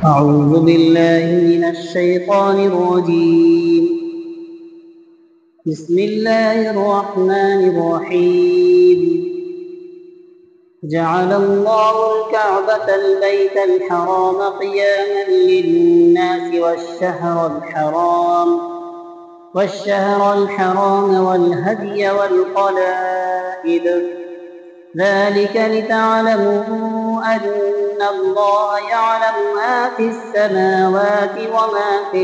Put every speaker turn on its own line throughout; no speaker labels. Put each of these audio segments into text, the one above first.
أعوذ بالله من الشيطان الرجيم. بسم الله الرحمن الرحيم. جعل الله الكعبة البيت الحرام قياما للناس والشهر الحرام والهدي والقلائد، ذلك لتعلموا أن الله يعلم ما في السماوات وما في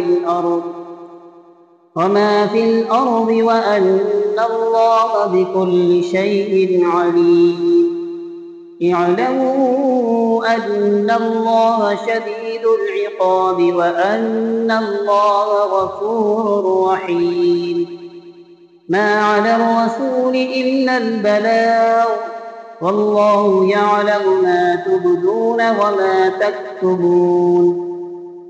الأرض وأن الله بكل شيء عليم. اعلموا أن الله شديد العقاب وأن الله غفور رحيم. ما على الرسول إلا البلاغ، والله يعلم ما تبدون وما تكتمون.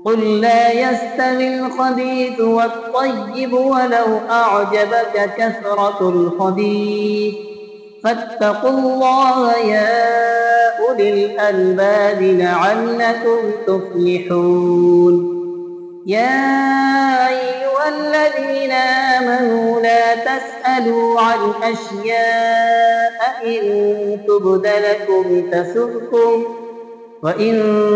قل لا يستوي الخبيث والطيب ولو أعجبك كثرة الخبيث، فاتقوا الله يا أولي الألباب لعلكم تفلحون. يا أيها الذين آمنوا لا تسألوا عن أشياء إن تبد لكم تسؤكم، وإن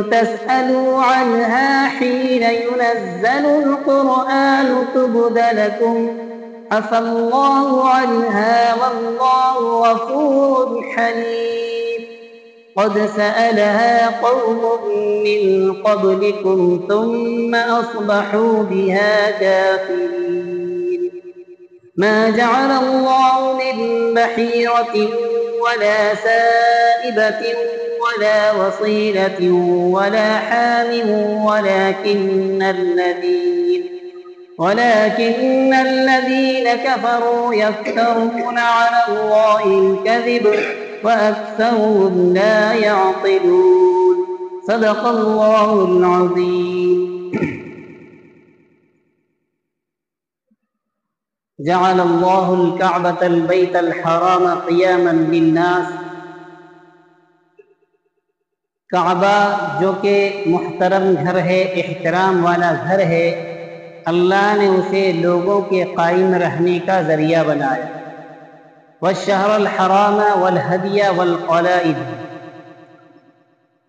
تسألوا عنها حين ينزل القرآن تبد لكم عفى الله عنها والله غفور حليم. قد سألها قوم من قبلكم ثم أصبحوا بها كافرين. ما جعل الله من بحيرة ولا سائبة ولا وصيلة ولا حام ولكن الذين كفروا يفترون على الله الكذب وأكثرهم لا يعقلون. صدق الله العظيم. جعل الله الكعبة البيت الحرام قياما للناس. کعبہ جو کہ محترم گھر ہے، احترام والا گھر ہے، اللہ نے اسے لوگوں کے قائم رہنے کا ذریعہ بنایا۔ والشہر الحرام والہدی والقلائد،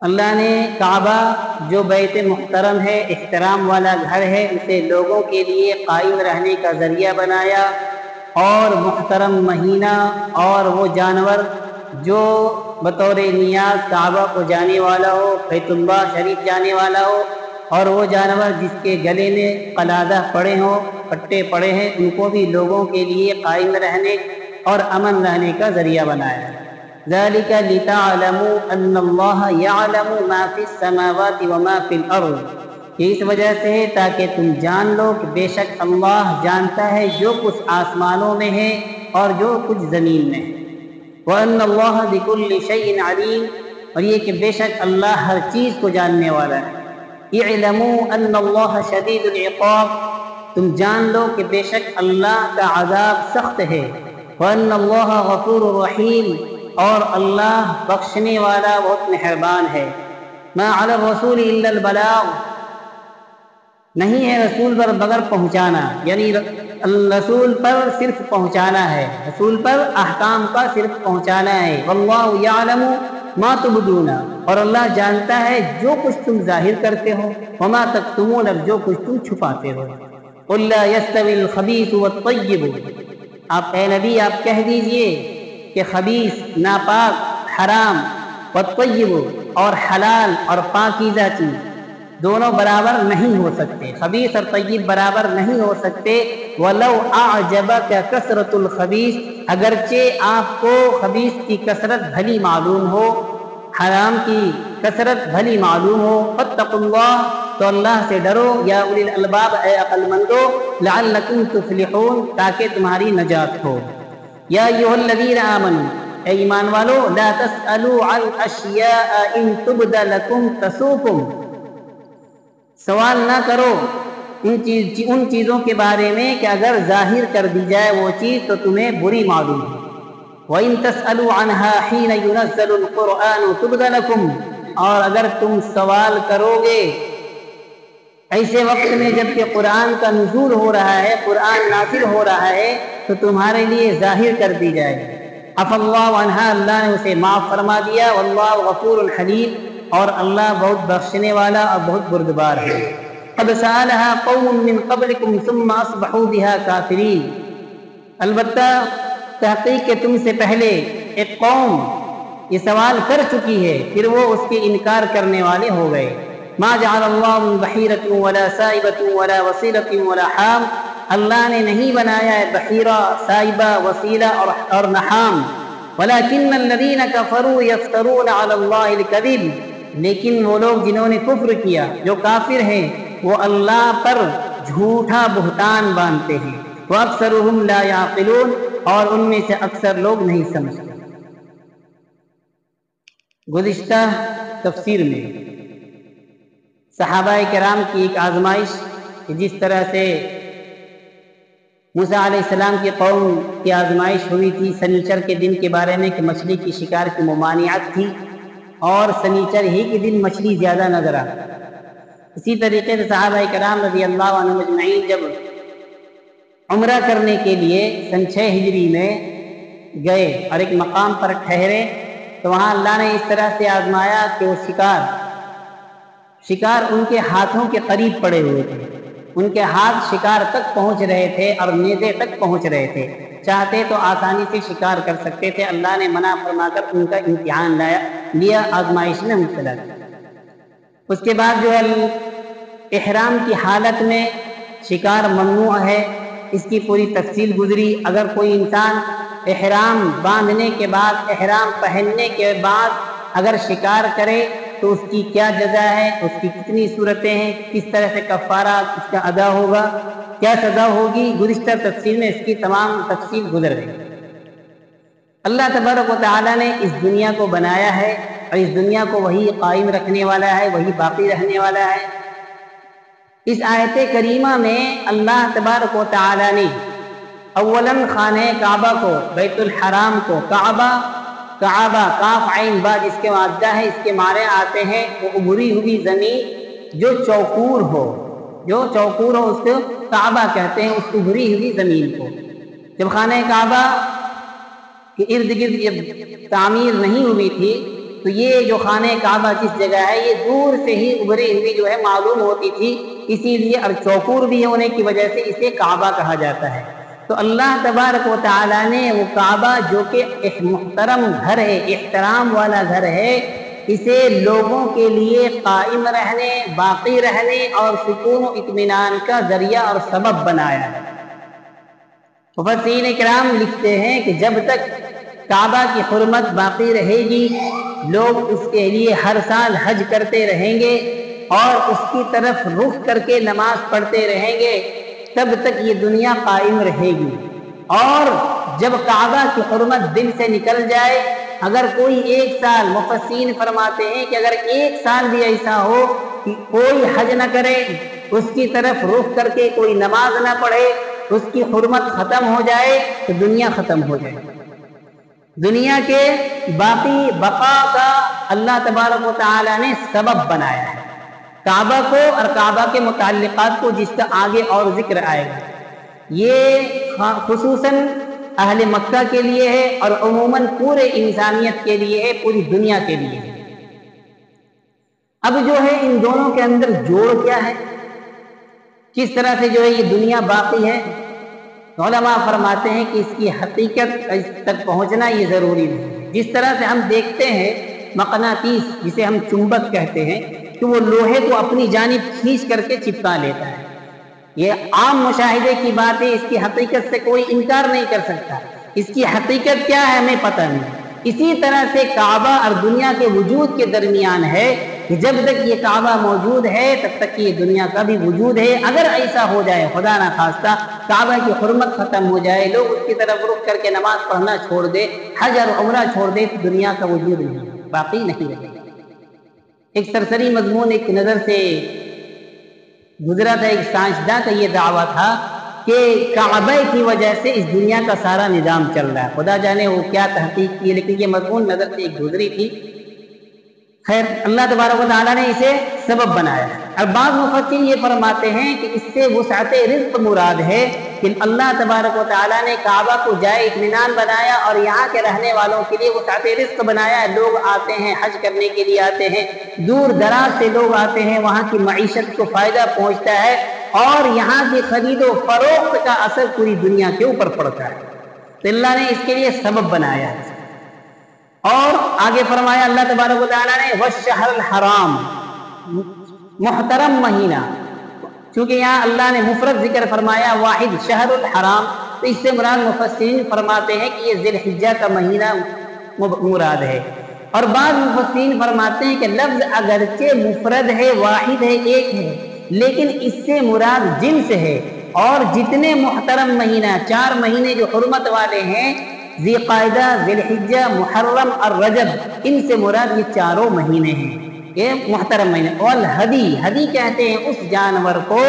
اللہ نے کعبہ جو بیت محترم ہے، احترام والا گھر ہے، اسے لوگوں کے لیے قائم رہنے کا ذریعہ بنایا، اور محترم مہینہ اور وہ جانور جو بطور نیاز کعبہ کو جانے والا ہو، بیت اللہ شریف جانے والا ہو، اور وہ جانور جس کے گلے میں قلادہ پڑے ہوں، پٹے پڑے ہیں، ان کو بھی لوگوں کے لیے قائم رہنے اور امن رہنے کا ذریعہ بنایا۔ ذَلِكَ لِتَعْلَمُوا أَنَّ اللَّهَ يَعْلَمُ مَا فِي السَّمَاوَاتِ وَمَا فِي الْأَرْضِ، یہ اس وجہ سے ہے تاکہ تم جان لو کہ بے شک اللہ جانتا ہے جو کچھ آسمانوں میں ہے اور جو کچھ زمین میں ہے۔ وَأَنَّ اللَّهَ بِكُلِّ شَيْءٍ عَلِيمٌ، اور یہ کہ بے شک اللہ ہر چیز کو جاننے والا ہے۔ اعلموا ان اللہ شدید العقاب، تم جان لو کہ بے شک اللہ کا عذاب سخت ہے۔ وَأَنَّ اللَّهَ غَفُورٌ رَحِيمٌ، اور اللہ بخشنے والا بہت مہربان ہے۔ مَا عَلَى الرَّسُولِ إِلَّا الْبَلَاغُ، نہیں ہے رسول پر مگر پہنچانا، یعنی رسول پر صرف پہنچانا ہے، رسول پر احکام کا صرف پہنچانا ہے۔ وَاللَّهُ يَعْلَمُ مَا تُبْدُونَ، اور اللہ جانتا ہے جو کچھ تم ظاہر کرتے ہو، وَمَا تَكْتُمُونَ، اور جو کچھ تم چھپاتے ہو۔ قُلْ لَا يَسْتَوِي الْخَبِيثُ وَالطَّيِّبُ، آپ اے نبی آپ کہہ دیجئے کہ خبیث ناپاک حرام، والطیب اور حلال اور پاکیزہ چیز دونوں برابر نہیں ہو سکتے، خبیث اور طیب برابر نہیں ہو سکتے۔ وَلَوْ أَعْجَبَكَ كَثْرَةُ الْخَبِيثِ، اگرچہ آپ کو خبیث کی کثرت بھلی معلوم ہو، حرام کی کثرت بھلی معلوم ہو۔ فَاتَّقُوا اللَّهَ، تو اللہ سے ڈرو، یا اولی الالباب، اے عقل مندو، لَعَلَّكُمْ تُفْلِحُونَ، تاکہ تمہاری نجات ہو۔ یا ایھا الذین آمنوا، اے ایمان والو، لا تسألوا عن اشیاء ان تبد لکم تسؤکم، سوال نہ کرو ان چیزوں کے بارے میں کہ اگر ظاہر کر دی جائے وہ چیز تو تمہیں بری معلوم ہے۔ وَإِن تَسْأَلُوا عَنْهَا حِينَ يُنَزَّلُ الْقُرْآنُ تُبْدَ لَكُمْ، اور اگر تم سوال کرو گے ایسے وقت میں جب کہ قرآن کا نزول ہو رہا ہے، قرآن نازل ہو رہا ہے، تو تمہارے لیے ظاہر کر دی جائے گی۔ عفا اللہ عنہا، اللہ نے اسے معاف فرما دیا۔ واللہ غفور حلیم، اور اللہ بہت بخشنے والا اور بہت بردبار ہے۔ قد سألها قوم من قبلكم ثم اصبحوا بها كافرين، البتہ تحقیق کہ تم سے پہلے ایک قوم یہ سوال کر چکی ہے، پھر وہ اس کے انکار کرنے والے ہو گئے۔ ما جعل اللہ من بحیرۃ ولا سائبۃ ولا وصیلۃ ولا حام، اللہ نے نہیں بنایا ہے بحیرہ، سائبہ، وسیلہ اور نحام۔ ولکن الذین کفروا یفترون علی اللہ الکذب، لیکن وہ لوگ جنہوں نے کفر کیا، جو کافر ہیں، وہ اللہ پر جھوٹا بہتان باندھتے ہیں۔ وَأَكْثَرُهُمْ لَا يَعْقِلُونَ، اور ان میں سے اکثر لوگ نہیں سمجھتے۔ گزشتہ تفسیر میں صحابہ کرام کی ایک آزمائش، کہ جس طرح سے موسیٰ علیہ السلام کی قوم کی آزمائش ہوئی تھی سنیچر کے دن کے بارے میں، کہ مچھلی کی شکار کی ممانعت تھی، اور سنیچر ہی کے دن مچھلی زیادہ نظر آتی۔ اسی طریقے سے صحابہ کرام رضی اللہ عنہم اجمعین جب عمرہ کرنے کے لیے سن 6 ہجری میں گئے اور ایک مقام پر ٹھہرے، تو وہاں اللہ نے اس طرح سے آزمایا کہ وہ شکار ان کے ہاتھوں کے قریب پڑے ہوئے تھے، ان کے ہاتھ شکار تک پہنچ رہے تھے اور نیزے تک پہنچ رہے تھے، چاہتے تو آسانی سے شکار کر سکتے تھے، اللہ نے منع فرما کر ان کا امتحان لیا، آزمائش میں مبتلا کیا۔ اس کے بعد جو ہے احرام کی حالت میں شکار ممنوع ہے، اس کی پوری تفصیل گزری۔ اگر کوئی انسان احرام باندھنے کے بعد، احرام پہننے کے بعد اگر شکار کرے تو اس کی کیا جزا ہے، اس کی کتنی صورتیں ہیں، کس طرح سے کفارہ اس کا ادا ہوگا، کیا سزا ہوگی، گزشتہ تفصیل میں اس کی تمام تفصیل گزر گئی۔ اللہ تبارک و تعالیٰ نے اس دنیا کو بنایا ہے، اور اس دنیا کو وہی قائم رکھنے والا ہے، وہی باقی رہنے والا ہے۔ اس آیت کریمہ میں اللہ تبارک و تعالیٰ نے اولاً خانہ کعبہ کو، بیت الحرام کو، کعبہ کاف عین با جس کے مادہ ہے، اس کے معنی آتے ہیں وہ ابھری ہوئی زمین جو چوکور ہو، اس کو کعبہ کہتے ہیں، اس ابھری ہوئی زمین کو۔ جب خانہ کعبہ کے ارد گرد یہ تعمیر نہیں ہوئی تھی تو یہ جو خانہ کعبہ جس جگہ ہے یہ دور سے ہی ابھری ہوئی جو ہے معلوم ہوتی تھی، اسی لیے اور چوکور بھی ہونے کی وجہ سے اسے کعبہ کہا جاتا ہے۔ تو اللہ تبارک و تعالیٰ نے وہ کعبہ جو کہ ایک محترم گھر ہے، احترام والا گھر ہے، اسے لوگوں کے لیے قائم رہنے، باقی رہنے اور سکون و اطمینان کا ذریعہ اور سبب بنایا ہے۔ مفسرین کرام لکھتے ہیں کہ جب تک کعبہ کی حرمت باقی رہے گی، لوگ اس کے لیے ہر سال حج کرتے رہیں گے اور اس کی طرف رخ کر کے نماز پڑھتے رہیں گے، تب تک یہ دنیا قائم رہے گی۔ اور جب کعبہ کی حرمت دل سے نکل جائے، اگر کوئی ایک سال، مفسرین فرماتے ہیں کہ اگر ایک سال بھی ایسا ہو کہ کوئی حج نہ کرے، اس کی طرف رخ کر کے کوئی نماز نہ پڑھے، اس کی حرمت ختم ہو جائے تو دنیا ختم ہو جائے۔ دنیا کے باقی بقا کا اللہ تبارک و تعالیٰ نے سبب بنایا ہے کعبہ کو اور کعبہ کے متعلقات کو، جس کا آگے اور ذکر آئے گا۔ یہ خصوصاً اہل مکہ کے لیے ہے اور عموماً پورے انسانیت کے لیے ہے، پوری دنیا کے لیے ہے۔ اب جو ہے ان دونوں کے اندر جوڑ کیا ہے، کس طرح سے جو ہے یہ دنیا باقی ہے، علماء فرماتے ہیں کہ اس کی حقیقت تک پہنچنا یہ ضروری نہیں۔ جس طرح سے ہم دیکھتے ہیں مقناطیس، جسے ہم چنبک کہتے ہیں، کہ وہ لوہے کو اپنی جانب کھینچ کر کے چپکا لیتا ہے، یہ عام مشاہدے کی بات ہے، اس کی حقیقت سے کوئی انکار نہیں کر سکتا۔ اس کی حقیقت کیا ہے ہمیں پتہ نہیں۔ اسی طرح سے کعبہ اور دنیا کے وجود کے درمیان ہے کہ جب تک یہ کعبہ موجود ہے تب تک یہ دنیا کا بھی وجود ہے۔ اگر ایسا ہو جائے خدا نہ خواستہ کعبہ کی حرمت ختم ہو جائے، لوگ اس کی طرف رخ کر کے نماز پڑھنا چھوڑ دے، حج اور عمرہ چھوڑ دے، تو دنیا کا وجود نہیں، باقی نہیں رہے گا۔ ایک سرسری مضمون ایک نظر سے گزرا تھا، ایک سائنسداں کا یہ دعویٰ تھا کہ کعبہ کی وجہ سے اس دنیا کا سارا نظام چل رہا ہے، خدا جانے وہ کیا تحقیق کی، لیکن یہ مضمون نظر سے ایک گزری تھی۔ خیر اللہ تبارک و تعالیٰ نے اسے سبب بنایا۔ اور بعض مفسرین یہ فرماتے ہیں کہ اس سے وسعت رزق مراد ہے کہ اللہ تبارک و تعالیٰ نے کعبہ کو جائے اطمینان بنایا اور یہاں کے رہنے والوں کے لیے وسعت رزق بنایا ہے۔ لوگ آتے ہیں، حج کرنے کے لیے آتے ہیں، دور دراز سے لوگ آتے ہیں، وہاں کی معیشت کو فائدہ پہنچتا ہے اور یہاں کی خرید و فروخت کا اثر پوری دنیا کے اوپر پڑتا ہے، تو اللہ نے اس کے لیے سبب بنایا ہے۔ اور آگے فرمایا اللہ تبارک و تعالیٰ نے والشہر الحرام، محترم مہینہ، چونکہ یہاں اللہ نے مفرد ذکر فرمایا واحد شہر الحرام، تو اس سے مراد مفسرین فرماتے ہیں کہ یہ ذی الحجہ کا مہینہ مراد ہے۔ اور بعض مفسرین فرماتے ہیں کہ لفظ اگرچہ مفرد ہے، واحد ہے، ایک ہے، لیکن اس سے مراد جنس ہے، اور جتنے محترم مہینہ 4 مہینے جو حرمت والے ہیں، ذی قعدہ، ذی الحجہ، محرم اور رجب، ان سے مراد یہ 4 مہینے ہیں، یہ محترم مہینے۔ اور ہدی کہتے ہیں اس جانور کو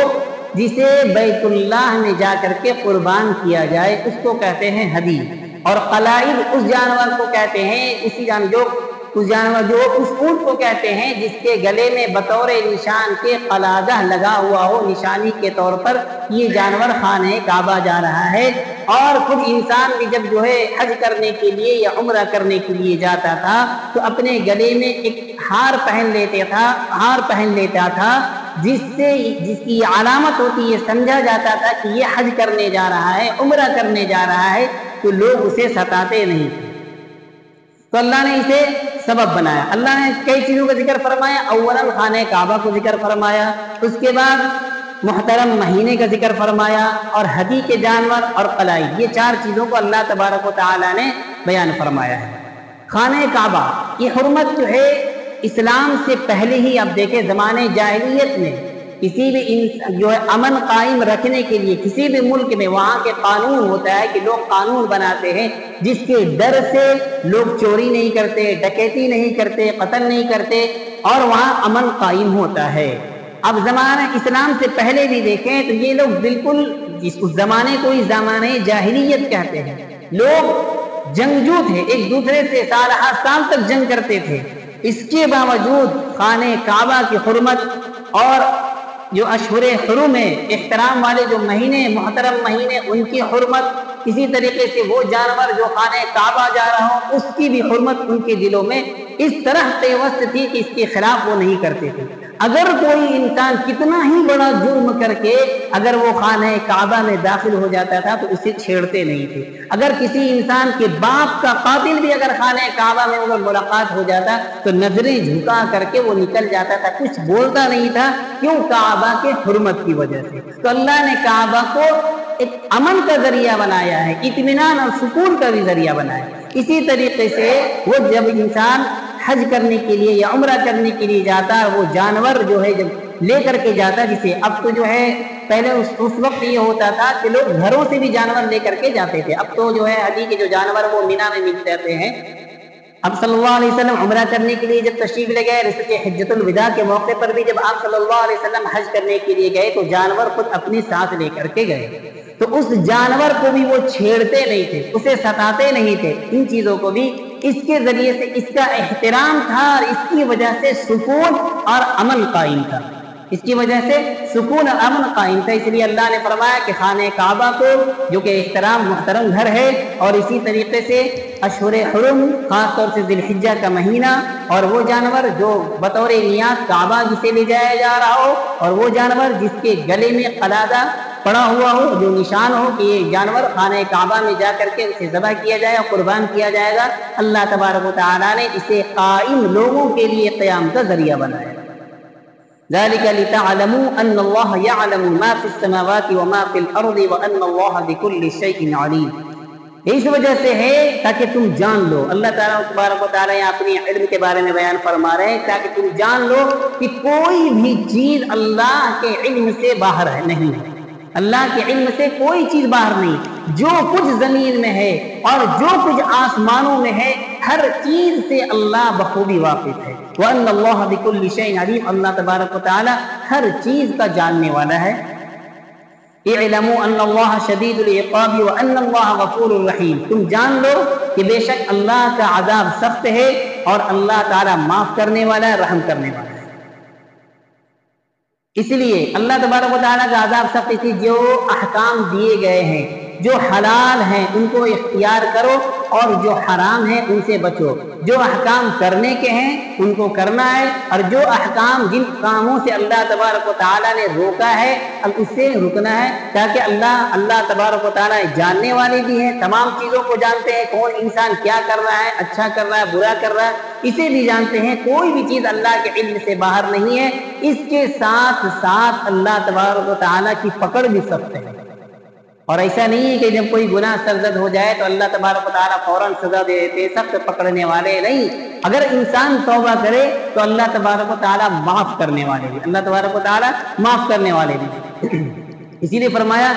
جسے بیت اللہ میں جا کر کے قربان کیا جائے، اس کو کہتے ہیں ہدی۔ اور قلائد اس جانور کو کہتے ہیں، اس اونٹ کو کہتے ہیں جس کے گلے میں بطور نشان کے قلادہ لگا ہوا ہو، نشانی کے طور پر یہ جانور خانہ کعبہ جا رہا ہے۔ اور خود انسان بھی جب حج کرنے کے لیے یا عمرہ کرنے کے لیے جاتا تھا تو اپنے گلے میں ایک ہار پہن لیتا تھا جس کی علامت ہوتی، یہ سمجھا جاتا تھا کہ یہ حج کرنے جا رہا ہے، عمرہ کرنے جا رہا ہے، تو لوگ اسے ستاتے نہیں تھے۔ تو اللہ نے اسے سبب بنایا۔ اللہ نے کئی چیزوں کا ذکر فرمایا، اولاً خانہ کعبہ کو ذکر فرمایا، اس کے بعد محترم مہینے کا ذکر فرمایا، اور ہدی کے جانور اور قلائد، یہ 4 چیزوں کو اللہ تبارک و تعالیٰ نے بیان فرمایا ہے۔ خانہ کعبہ یہ حرمت جو ہے اسلام سے پہلے ہی، اب دیکھیں زمانے جاہلیت میں کسی بھی امن قائم رکھنے کے لیے کسی بھی ملک میں وہاں کے قانون ہوتا ہے کہ لوگ قانون بناتے ہیں جس کے ڈر سے لوگ چوری نہیں کرتے، ڈکیتی نہیں کرتے، قتل نہیں کرتے، اور وہاں امن قائم ہوتا ہے۔ اب زمانہ اسلام سے پہلے بھی دیکھیں تو یہ لوگ بالکل اس زمانے کو اس زمانے جاہلیت کہتے ہیں، لوگ جنگجو تھے، ایک دوسرے سے سال تک جنگ کرتے تھے۔ اس کے باوجود خانہ کعبہ کی حرمت اور جو اشہر حرم ہے، احترام والے جو مہینے، محترم مہینے، ان کی حرمت، اسی طریقے سے وہ جانور جو خانہ کعبہ جا رہا ہو اس کی بھی حرمت ان کے دلوں میں اس طرح پیوست تھی کہ اس کے خلاف وہ نہیں کرتے تھے۔ اگر کوئی انسان کتنا ہی بڑا جرم کر کے اگر وہ خانہ کعبہ میں داخل ہو جاتا تھا تو اسے چھیڑتے نہیں تھے۔ اگر کسی انسان کے باپ کا قاتل بھی اگر خانہ کعبہ میں اگر ملاقات ہو جاتا تو نظریں جھکا کر کے وہ نکل جاتا تھا، کچھ بولتا نہیں تھا، کیوں؟ کعبہ کے حرمت کی وجہ سے۔ تو اللہ نے کعبہ کو ایک امن کا ذریعہ بنایا ہے، اطمینان اور سکون کا بھی ذریعہ بنایا ہے۔ اسی طریقے سے وہ جب انسان حج کرنے کے لیے یا عمرہ کرنے کے لیے جاتا ہے، وہ جانور جو ہے جب لے کر کے جاتا ہے، جسے اب تو جو ہے پہلے اس وقت یہ ہوتا تھا کہ لوگ گھروں سے بھی جانور لے کر کے جاتے تھے، اب تو جو ہے حجی کے جو جانور وہ مینا میں مل جاتے ہیں۔ اب صلی اللہ علیہ وسلم عمرہ کرنے کے لیے جب تشریف لے گئے، رسول حجۃ الوداع کے موقع پر بھی جب آپ صلی اللہ علیہ وسلم حج کرنے کے لیے گئے تو جانور خود اپنی ساتھ لے کر کے گئے، تو اس جانور کو بھی وہ چھیڑتے نہیں تھے، اسے ستاتے نہیں تھے۔ ان چیزوں کو بھی اس کے ذریعے سے اس کا احترام تھا اور اس کی وجہ سے سکون اور امن قائم تھا، اس کی وجہ سے سکون اور امن قائم تھا۔ اس لیے اللہ نے فرمایا کہ خانہ کعبہ کو جو کہ احترام محترم گھر ہے، اور اسی طریقے سے اشہر حرم، خاص طور سے ذی الحجہ کا مہینہ، اور وہ جانور جو بطور نیاز کعبہ جسے لے جایا جا رہا ہو، اور وہ جانور جس کے گلے میں قلادہ پڑا ہوا ہو، جو نشان ہو کہ یہ جانور خانہ کعبہ میں جا کر کے اسے ذبح کیا جائے اور قربان کیا جائے گا، اللہ تبارک و تعالیٰ نے اسے قائم لوگوں کے لیے قیام کا ذریعہ بنایا۔ ذلك لتعلموا ان الله يعلم ما في السماوات وما في الارض وان الله بكل شيء عليم۔ اس وجہ سے ہے تاکہ تم جان لو، اللہ تعالیٰ تبارک و تعالیٰ اپنے علم کے بارے میں بیان فرما رہے ہیں تاکہ تم جان لو کہ کوئی بھی چیز اللہ کے علم سے باہر نہیں ہے، اللہ کے علم سے کوئی چیز باہر نہیں۔ جو کچھ زمین میں ہے اور جو کچھ آسمانوں میں ہے، ہر چیز سے اللہ بخوبی واقف ہے۔ وَأَنَّ اللَّهَ بِكُلِّ شَيْءٍ عَلِيمٌ، اللہ تبارک و تعالیٰ ہر چیز کا جاننے والا ہے۔ اعلموا ان اللہ شدید العقاب وان اللہ غفور رحیم، تم جان لو کہ بے شک اللہ کا عذاب سخت ہے اور اللہ تعالیٰ معاف کرنے والا ہے، رحم کرنے والا ہے۔ اس لیے اللہ تبارک و تعالیٰ کا عذاب سخت تھی، جو احکام دیے گئے ہیں، جو حلال ہیں ان کو اختیار کرو اور جو حرام ہیں ان سے بچو۔ جو احکام کرنے کے ہیں ان کو کرنا ہے، اور جو احکام جن کاموں سے اللہ تبارک و تعالیٰ نے روکا ہے اب اس سے رکنا ہے، تاکہ اللہ تبارک و تعالیٰ جاننے والے بھی ہیں، تمام چیزوں کو جانتے ہیں، کون انسان کیا کر رہا ہے، اچھا کر رہا ہے، برا کر رہا ہے، اسے بھی جانتے ہیں۔ کوئی بھی چیز اللہ کے علم سے باہر نہیں ہے۔ اس کے ساتھ ساتھ اللہ تبارک و تعالیٰ کی پکڑ بھی سخت ہے، اور ایسا نہیں ہے کہ جب کوئی گناہ سرزد ہو جائے تو اللہ تبارک و تعالیٰ فوراً سزا دے دیتے، سخت پکڑنے والے نہیں۔ اگر انسان توبہ کرے تو اللہ تبارک و تعالیٰ معاف کرنے والے بھی، اللہ تبارک و تعالیٰ معاف کرنے والے بھی۔ اسی لیے فرمایا،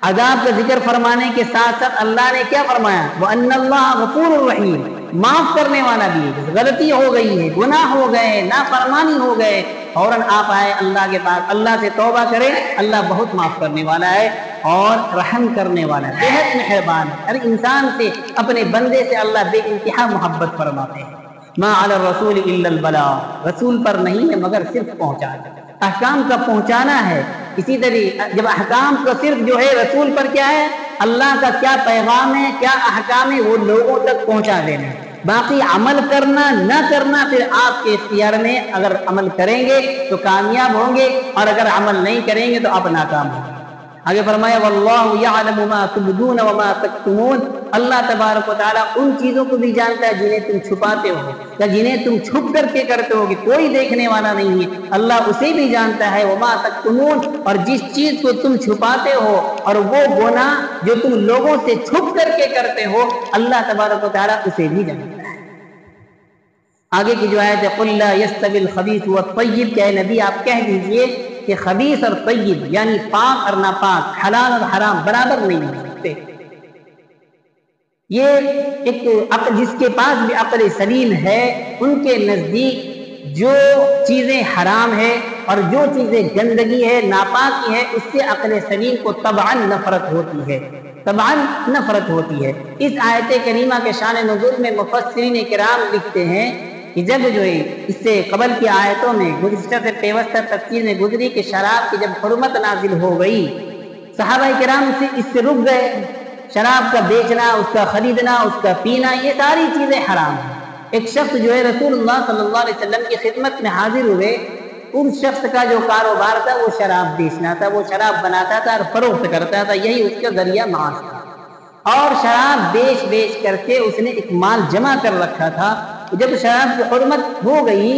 عذاب کا ذکر فرمانے کے ساتھ ساتھ اللہ نے کیا فرمایا؟ وَأَنَّ اللَّهَ غَفُورٌ رَحِيمٌ، معاف کرنے والا بھی ہے۔ غلطی ہو گئی ہے، گناہ ہو گئے، نافرمانی ہو گئے، فوراً آپ آئے اللہ کے پاس، اللہ سے توبہ کرے، اللہ بہت معاف کرنے والا ہے اور رحم کرنے والا ہے، بہت مہربان ہے۔ ہر انسان سے، اپنے بندے سے اللہ بے انتہا محبت فرماتے ہیں۔ مَا عَلَى الرَّسُولِ إِلَّا الْبَلَاغُ، رسول پر نہیں ہے مگر صرف پہنچانا، احکام کا پہنچانا ہے۔ اسی طرح جب احکام کا صرف جو ہے رسول پر کیا ہے، اللہ کا کیا پیغام ہے، کیا احکام ہے، وہ لوگوں تک پہنچا دینا ہے۔ باقی عمل کرنا نہ کرنا پھر آپ کے اختیار میں، اگر عمل کریں گے تو کامیاب ہوں گے، اور اگر عمل نہیں کریں گے تو آپ ناکام ہوں گے۔ آگے فرمایا واللہ یعلم ما تبدون وما تکتمون، اللہ تبارک و تعالیٰ ان چیزوں کو بھی جانتا ہے جنہیں تم چھپاتے ہو یا جنہیں تم چھپ کر کے کرتے ہو کہ کوئی دیکھنے والا نہیں ہے، اللہ اسے بھی جانتا ہے۔ وما تکتمون، اور جس چیز کو تم چھپاتے ہو اور وہ گناہ جو تم لوگوں سے چھپ کر کے کرتے ہو، اللہ تبارک و تعالیٰ اسے بھی جانتا ہے۔ آگے کی جو آیت ہے قُلْ لَا يَسْتَوِي الْخَبِيثُ وَالطَّيِّبُ، کہ نبی آپ کہہ دیجئے کہ خبیث اور طیب یعنی پاک اور ناپاک، حلال اور حرام برابر نہیں ہو سکتے۔ یہ ایک عقل، جس کے پاس بھی عقل سلیم ہے، ان کے نزدیک جو چیزیں حرام ہے اور جو چیزیں گندگی ہے، ناپاکی ہے، اس سے عقل سلیم کو طبعاً نفرت ہوتی ہے، طبعاً نفرت ہوتی ہے۔ اس آیت کریمہ کے شان نزول میں مفسرین کرام لکھتے ہیں کہ جب جو ہے اس سے قبل کی آیتوں میں گزشتہ سے پیوستہ تفسیر میں گزری کہ شراب کی جب حرمت نازل ہو گئی، صحابہ کرام اس سے رک گئے۔ شراب کا بیچنا، اس کا خریدنا، اس کا پینا، یہ ساری چیزیں حرام ہیں۔ ایک شخص جو ہے رسول اللہ صلی اللہ علیہ وسلم کی خدمت میں حاضر ہوئے، اس شخص کا جو کاروبار تھا وہ شراب بیچنا تھا، وہ شراب بناتا تھا اور فروخت کرتا تھا، یہی اس کا ذریعہ معاش تھا، اور شراب بیچ کر کے اس نے ایک مال جمع کر رکھا تھا۔ جب شراب کی حرمت ہو گئی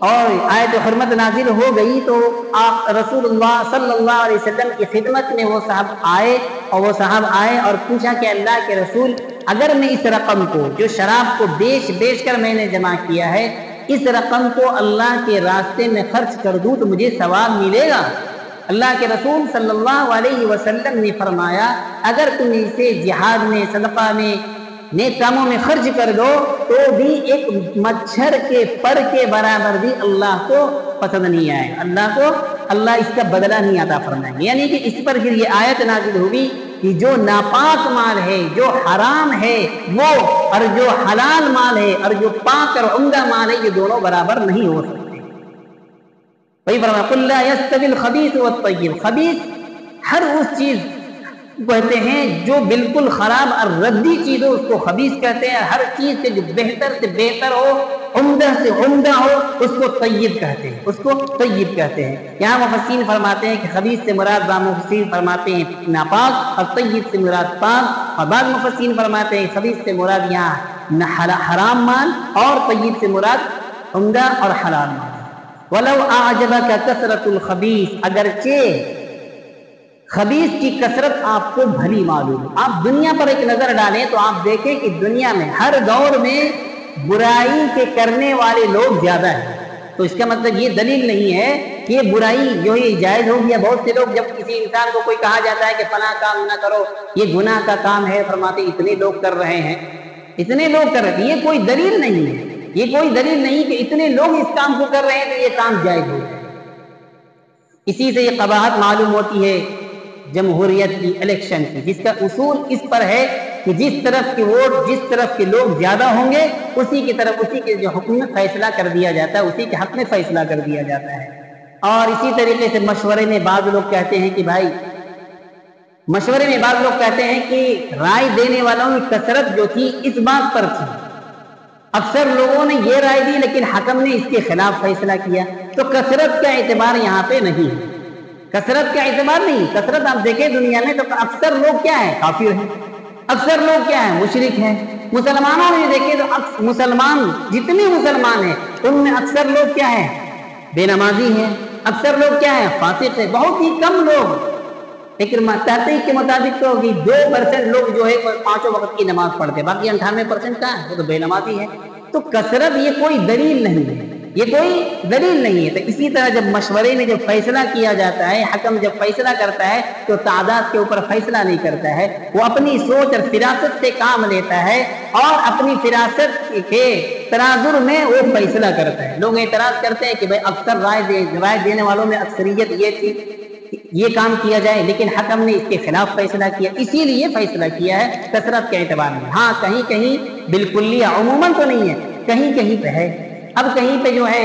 اور آیت حرمت نازل ہو گئی تو آپ رسول اللہ صلی اللہ علیہ وسلم کی خدمت میں وہ صاحب آئے اور پوچھا کہ اللہ کے رسول، اگر میں اس رقم کو جو شراب کو بیچ کر میں نے جمع کیا ہے، اس رقم کو اللہ کے راستے میں خرچ کر دوں تو مجھے ثواب ملے گا؟ اللہ کے رسول صلی اللہ علیہ وسلم نے فرمایا، اگر تم اسے جہاد میں، صدقہ میں، نیک کاموں میں خرچ کر دو تو بھی ایک مچھر کے پر کے برابر بھی اللہ کو پسند نہیں آئے، اللہ اس کا بدلہ نہیں عطا فرمائیں گے۔ یعنی کہ اس پر پھر یہ آیت نازل ہوئی کہ جو ناپاک مال ہے، جو حرام ہے وہ، اور جو حلال مال ہے اور جو پاک اور عمدہ مال ہے، یہ دونوں برابر نہیں ہو سکتے۔ وہی فرمایا قُلْ لَا يَسْتَوِي الْخَبِيثُ وَالطَّيِّبُ، خبیث ہر اس چیز کہتے ہیں جو بالکل خراب اور ردی چیز ہو اس کو خبیث کہتے ہیں، ہر چیز سے جو بہتر سے بہتر ہو، عمدہ سے عمدہ ہو، اس کو طیب کہتے ہیں، اس کو طیب کہتے ہیں۔ یہاں مفسرین فرماتے ہیں کہ خبیث سے مراد، بعض مفسرین فرماتے ہیں ناپاک، اور طیب سے مراد پاک، اور بعض مفسرین فرماتے ہیں خبیث سے مراد یہاں حرام مال، اور طیب سے مراد عمدہ اور حلال مال۔ وَلَوْ أَعْجَبَكَ كَثْرَةُ الْخَبِيثِ، اگرچہ خبیث کی کثرت آپ کو بھلی معلوم، آپ دنیا پر ایک نظر ڈالیں تو آپ دیکھیں کہ دنیا میں ہر دور میں برائی کے کرنے والے لوگ زیادہ ہیں، تو اس کا مطلب یہ دلیل نہیں ہے کہ یہ برائی جو یہ جائز ہو گیا۔ بہت سے لوگ، جب کسی انسان کو کوئی کہا جاتا ہے کہ فلاں کام نہ کرو، یہ گناہ کا کام ہے، فرماتے اتنے لوگ کر رہے ہیں، اتنے لوگ کر رہے ہیں، یہ کوئی دلیل نہیں ہے، یہ کوئی دلیل نہیں کہ اتنے لوگ اس کام کو کر رہے ہیں تو یہ کام جائز ہو جائے۔ اسی سے یہ قباحت معلوم ہوتی ہے جمہوریت کی، الیکشن کی، جس کا اصول اس پر ہے کہ جس طرف کی ووٹ جس طرف کے لوگ زیادہ ہوں گے اسی کی طرف اسی کے جو حکم میں فیصلہ کر دیا جاتا ہے، اسی کے حق میں فیصلہ کر دیا جاتا ہے۔ اور اسی طریقے سے مشورے میں بعض لوگ کہتے ہیں کہ بھائی مشورے میں بعض لوگ کہتے ہیں کہ رائے دینے والوں کی کثرت جو تھی اس بات پر تھی، اکثر لوگوں نے یہ رائے دی لیکن حکم نے اس کے خلاف فیصلہ کیا، تو کثرت کا اعتبار یہاں پہ نہیں ہے، کثرت کا اعتبار نہیں۔ کثرت آپ دیکھیں دنیا میں تو اکثر لوگ کیا ہیں؟ کافر ہیں، اکثر لوگ کیا ہیں؟ مشرک ہیں۔ مسلمانوں میں دیکھیں تو مسلمان جتنے مسلمان ہیں ان میں اکثر لوگ کیا ہیں؟ بے نمازی ہیں، اکثر لوگ کیا ہیں؟ فاسق ہیں، بہت ہی کم لوگ، لیکن تحقیق کے مطابق تو 2% لوگ جو ہے پانچوں وقت کی نماز پڑھتے، باقی 98% کا ہے وہ تو بے نمازی ہے۔ تو کثرت یہ کوئی دلیل نہیں ہے، یہ کوئی دلیل نہیں ہے۔ تو اسی طرح جب مشورے میں جب فیصلہ کیا جاتا ہے، حکم جب فیصلہ کرتا ہے تو تعداد کے اوپر فیصلہ نہیں کرتا ہے، وہ اپنی سوچ اور فراست سے کام لیتا ہے اور اپنی فراست کے تناظر میں وہ فیصلہ کرتا ہے۔ لوگ اعتراض کرتے ہیں کہ بھائی اکثر رائے دینے والوں میں اکثریت یہ تھی یہ کام کیا جائے، لیکن حکم نے اس کے خلاف فیصلہ کیا، اسی لیے فیصلہ کیا ہے، کثرت کے اعتبار میں۔ ہاں کہیں کہیں بالکلیہ عموماً تو نہیں ہے، کہیں کہیں پہ ہے۔ اب کہیں پہ جو ہے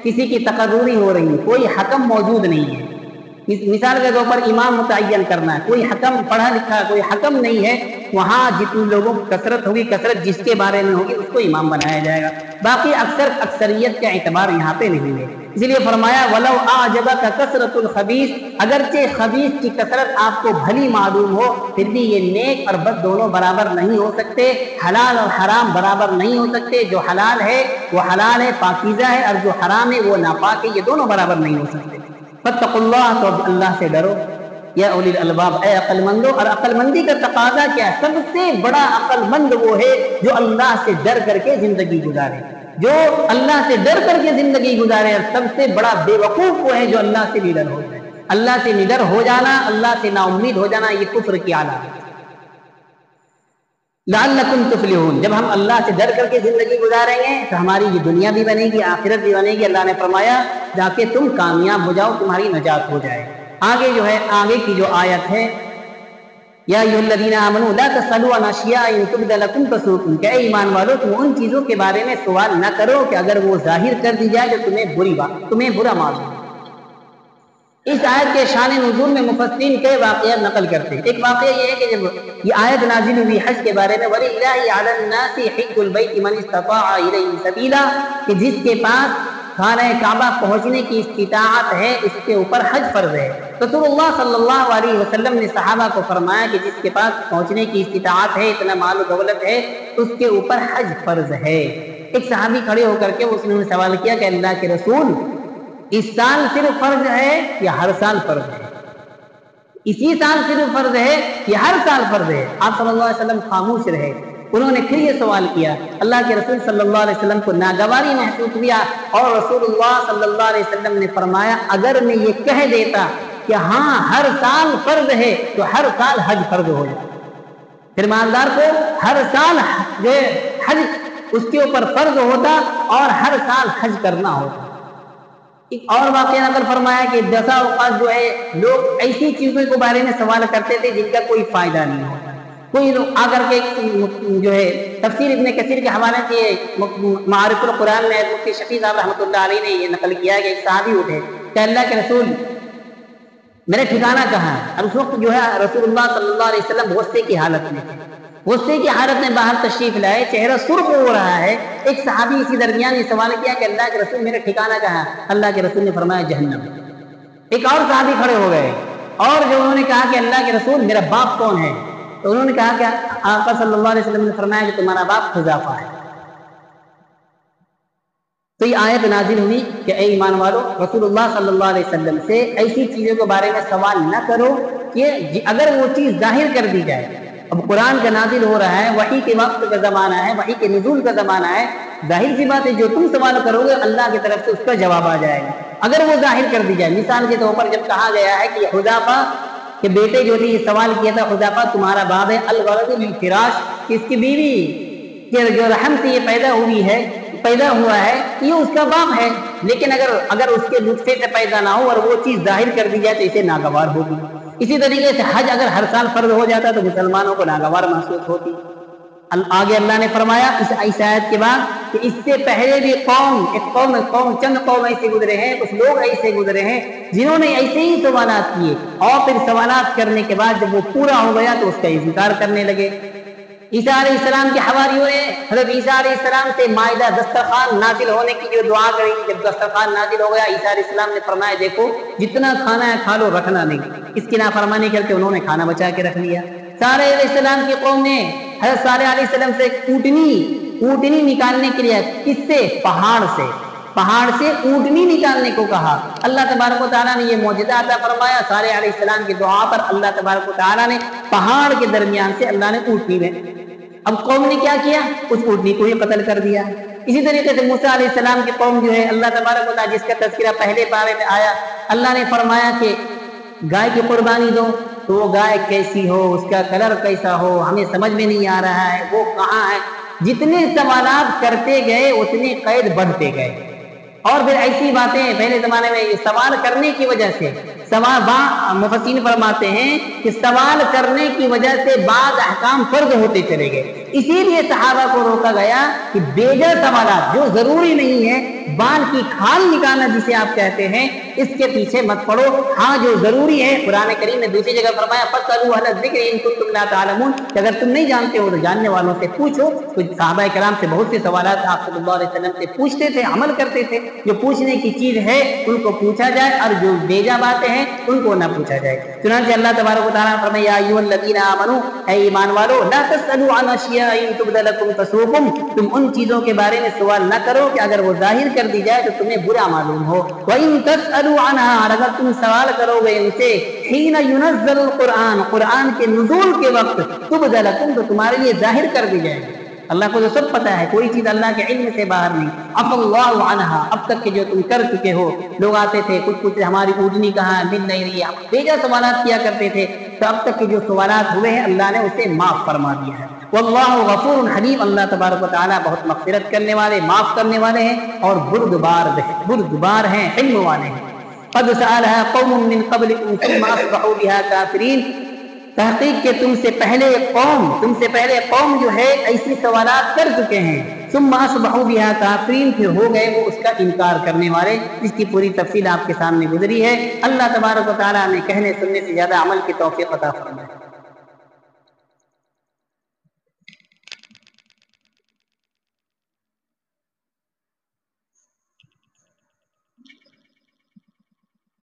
کسی کی تقرری ہو رہی ہے، کوئی حکم موجود نہیں ہے، مثال کے طور پر امام متعین کرنا ہے، کوئی حکم پڑھا لکھا کوئی حکم نہیں ہے، وہاں جتنے لوگوں کی کثرت ہوگی، کثرت جس کے بارے میں ہوگی اس کو امام بنایا جائے گا، باقی اکثریت کا اعتبار یہاں پہ نہیں ہے۔ اس لیے فرمایا وَلَوْ أَعْجَبَكَ كَثْرَةُ الْخَبِيثِ، اگرچہ خبیث کی کثرت آپ کو بھلی معلوم ہو پھر بھی یہ نیک اور بد دونوں برابر نہیں ہو سکتے، حلال اور حرام برابر نہیں ہو سکتے، جو حلال ہے وہ حلال ہے پاکیزہ ہے اور جو حرام ہے وہ ناپاک ہے، یہ دونوں برابر نہیں ہو سکتے۔ فَاتَّقُوا اللَّهَ، تو اللہ سے ڈرو، یا اولی الالباب، اے عقل مندو۔ اور عقل مندی کا تقاضا کیا ہے؟ سب سے بڑا عقل مند وہ ہے جو اللہ سے ڈر کر کے زندگی گزارے، جو اللہ سے ڈر کر کے زندگی گزارے، اور سب سے بڑا بے وقوف وہ ہے جو اللہ سے نڈر ہو جائے۔ اللہ سے نڈر ہو جانا، اللہ سے نا امید ہو جانا، یہ کفر کی علامت ہے۔ لعلکم تفلحون، جب ہم اللہ سے ڈر کر کے زندگی گزاریں گے تو ہماری یہ دنیا بھی بنے گی، آخرت بھی بنے گی۔ اللہ نے فرمایا جا کے تم کامیاب ہو جاؤ، تمہاری نجات ہو جائے۔ آگے جو ہے آگے کی جو آیت ہے یا ایھا الذین آمنوا لا تسألوا عن اشیاء ان تبد لکم تسؤکم، کہ اے ایمان والو تم ان چیزوں کے بارے میں سوال نہ کرو کہ اگر وہ ظاہر کر دی جائے تو تمہیں برا معلوم ہو۔ اس آیت کے شان نزول میں مفسرین کئی واقعات نقل کرتے ہیں۔ ایک واقعہ یہ ہے کہ جب یہ آیت نازل ہوئی حج کے بارے میں، وَلِلَّهِ عَلَى النَّاسِ حِجُّ الْبَيْتِ مَنِ اسْتَطَاعَ إِلَيْهِ سَبِيلًا، کہ جس کے پاس خانہ کعبہ پہنچنے کی استطاعت ہے اس کے اوپر حج فرض ہے۔ رسول اللہ صلی اللہ علیہ وسلم نے صحابہ کو فرمایا کہ جس کے پاس پہنچنے کی استطاعت ہے، اتنا مال و دولت ہے، اس کے اوپر حج فرض ہے۔ ایک صحابی کھڑے ہو کر کے اس نے سوال کیا کہ اللہ کے رسول، اس سال صرف فرض ہے یا ہر سال فرض ہے؟ اسی سال صرف فرض ہے یا ہر سال فرض ہے؟ آپ صلی اللہ علیہ وسلم خاموش رہے۔ انہوں نے پھر یہ سوال کیا، اللہ کے رسول صلی اللہ علیہ وسلم کو ناگواری محسوس ہوا، اور رسول اللہ صلی اللہ علیہ وسلم نے فرمایا اگر میں یہ کہہ دیتا کہ ہاں ہر سال فرض ہے تو ہر سال حج فرض ہو جائے، پھر مالدار کو ہر سال جو حج اس کے اوپر فرض ہوتا اور ہر سال حج کرنا ہوتا۔ ایک اور واقعہ نقل فرمایا کہ بسا اوقات جو ہے لوگ ایسی چیزوں کے بارے میں سوال کرتے تھے جن کا کوئی فائدہ نہیں ہوتا۔ کوئی لوگ آ کر کے جو ہے تفسیر ابن کثیر کے حوالے سے معارف القرآن میں مفتی شفیع صاحب رحمۃ اللہ علیہ نے یہ نقل کیا ہے کہ ایک صحابی اٹھے کہ اللہ کے رسول میرا ٹھکانہ کہاں ہے؟ اور اس وقت جو ہے رسول اللہ صلی اللہ علیہ وسلم غصے کی حالت میں تھے، غصے کی حالت میں باہر تشریف لائے، چہرہ سرخ ہو رہا ہے۔ ایک صحابی اسی درمیان یہ سوال کیا کہ اللہ کے رسول میرا ٹھکانہ کہاں ہے؟ اللہ کے رسول نے فرمایا جہنم۔ ایک اور صحابی کھڑے ہو گئے اور جو انہوں نے کہا کہ اللہ کے رسول میرا باپ کون ہے؟ تو انہوں نے کہا کہ آقا صلی اللہ علیہ وسلم نے فرمایا کہ تمہارا باپ حذیفہ ہے۔ تو یہ آیت نازل ہوئی کہ اے ایمان والو رسول اللہ صلی اللہ علیہ وسلم سے ایسی چیزوں کے بارے میں سوال نہ کرو کہ اگر وہ چیز ظاہر کر دی جائے۔ اب قرآن کا نازل ہو رہا ہے، وحی کے وقت کا زمانہ ہے، وحی کے نزول کا زمانہ ہے، ظاہر سی بات ہے جو تم سوال کرو گے اللہ کی طرف سے اس کا جواب آ جائے گا اگر وہ ظاہر کر دی جائے۔ مثال کے طور پر جب کہا گیا ہے کہ حذیفہ کے بیٹے جو تھے یہ سوال کیا تھا، حذیفہ تمہارا باپ ہے الولد للفراش، کہ اس کی بیوی کہ جو رحم سے یہ پیدا ہوا ہے یہ اس کا باپ ہے، لیکن اگر اس کے نطفے سے پیدا نہ ہو اور وہ چیز ظاہر کر دی جائے تو اسے ناگوار ہوگی۔ اسی طریقے سے حج اگر ہر سال فرض ہو جاتا تو مسلمانوں کو ناگوار محسوس ہوتی۔ آگے اللہ نے فرمایا اس آیت کے بعد کہ اس سے پہلے بھی چند قوم ایسے گزرے ہیں، کچھ لوگ ایسے گزرے ہیں جنہوں نے ایسے ہی سوالات کیے، اور پھر سوالات کرنے کے بعد جب وہ پورا ہو گیا تو اس کا انکار کرنے لگے۔ عیسیٰ علیہ السلام کے حواریوں نے حضرت عیسیٰ علیہ السلام سے مائدہ دسترخوان نازل ہونے کی جو دعا کری، جب دسترخوان نازل ہو گیا عیسیٰ علیہ السلام نے فرمایا دیکھو جتنا کھانا ہے کھا لو، رکھنا نہیں۔ اس کی نافرمانی کر کے انہوں نے کھانا بچا کے رکھ لیا۔ صالح علیہ السلام کی قوم نے حضرت صالح علیہ السلام سے اونٹنی نکالنے کے لیے، کس سے؟ پہاڑ سے اونٹنی نکالنے کو کہا۔ اللہ تبارک و تعالیٰ نے یہ معجزہ عطا فرمایا۔ صالح علیہ السلام کی دعا پر اللہ تبارک و تعالیٰ نے پہاڑ کے درمیان سے اللہ نے اونٹنی میں، اب قوم نے کیا کیا؟ اس اونٹنی کو ہی قتل کر دیا۔ اسی طریقے سے موسیٰ علیہ السلام کی قوم جو ہے، اللہ تبارک و تعالیٰ جس کا تذکرہ پہلے پارے میں آیا، اللہ نے فرمایا کہ گائے کی قربانی دو، تو وہ گائے کیسی ہو، اس کا کلر کیسا ہو، ہمیں سمجھ میں نہیں آ رہا ہے، وہ کہاں ہے۔ جتنے سوالات کرتے گئے اتنے قید بڑھتے گئے، اور پھر ایسی باتیں پہلے زمانے میں سوال کرنے کی وجہ سے مفسرین فرماتے ہیں کہ سوال کرنے کی وجہ سے بعض احکام فرض ہوتے چلے گئے، اسی لیے صحابہ کو روکا گیا کہ بیجا سوالات جو ضروری نہیں ہے، بال کی کھال نکالنا جسے آپ کہتے ہیں، اس کے پیچھے مت پڑو۔ ہاں جو ضروری ہے، قرآن کریم نے دوسری جگہ فرمایا فَاسْأَلُوا أَهْلَ الذِّكْرِ إِن كُنتُمْ لَا تَعْلَمُونَ، کہ اگر تم نہیں جانتے ہو تو جاننے والوں سے پوچھو۔ تو صحابہ کرام سے بہت سے سوالات آپ صلی اللہ علیہ وسلم سے پوچھتے تھے، عمل کرتے تھے۔ جو پوچھنے کی چیز ہے ان کو پوچھا جائے، اور جو بیجا باتیں ہیں ان کو نہ پوچھا جائے۔ چنانچہ اللہ تبارک و تعالیٰ نے فرمایا یا ایھا الذین آمنوا، اے ایمان والو، لا تسألوا عن اشیاء ان تبد لکم تسؤکم، تم ان چیزوں کے بارے میں سوال نہ کرو کہ اگر وہ ظاہر کر دی جائے تو تمہیں برا معلوم ہو۔ وَإِن تسألوا عنها، اور اگر تم سوال کرو گے ان سے حین ينزل القرآن، قرآن کے نزول کے وقت، تبد لکم، تو تمہارے لیے ظاہر کر دی جائے گی۔ اللہ کو تو سب پتا ہے، کوئی چیز اللہ کے علم سے باہر نہیں۔ عفا اللہ عنہا، اب تک کہ جو تم کر چکے ہو۔ لوگ آتے تھے کچھ پوچھتے ہماری اونٹنی کہاں ہے، مل نہیں رہی ہے، بیجا سوالات کیا کرتے تھے، تو اب تک کہ جو سوالات ہوئے ہیں اللہ نے اسے معاف فرما دیا ہے۔ واللہ غفور حلیم، اللہ تبارک و تعالیٰ بہت مغفرت کرنے والے، معاف کرنے والے ہیں، اور بردبار ہیں، علم والے ہیں۔ قد سألها قوم من قبلكم ثم أصبحوا بها كافرين، تحقیق کہ تم سے پہلے قوم جو ہے ایسی سوالات کر چکے ہیں، ثم اصبحوا بها كافرين، پھر ہو گئے وہ اس کا انکار کرنے والے۔ اس کی پوری تفصیل آپ کے سامنے گزری ہے۔ اللہ تبارک و تعالیٰ نے کہنے سننے سے زیادہ عمل کی توفیق عطا فرمائے۔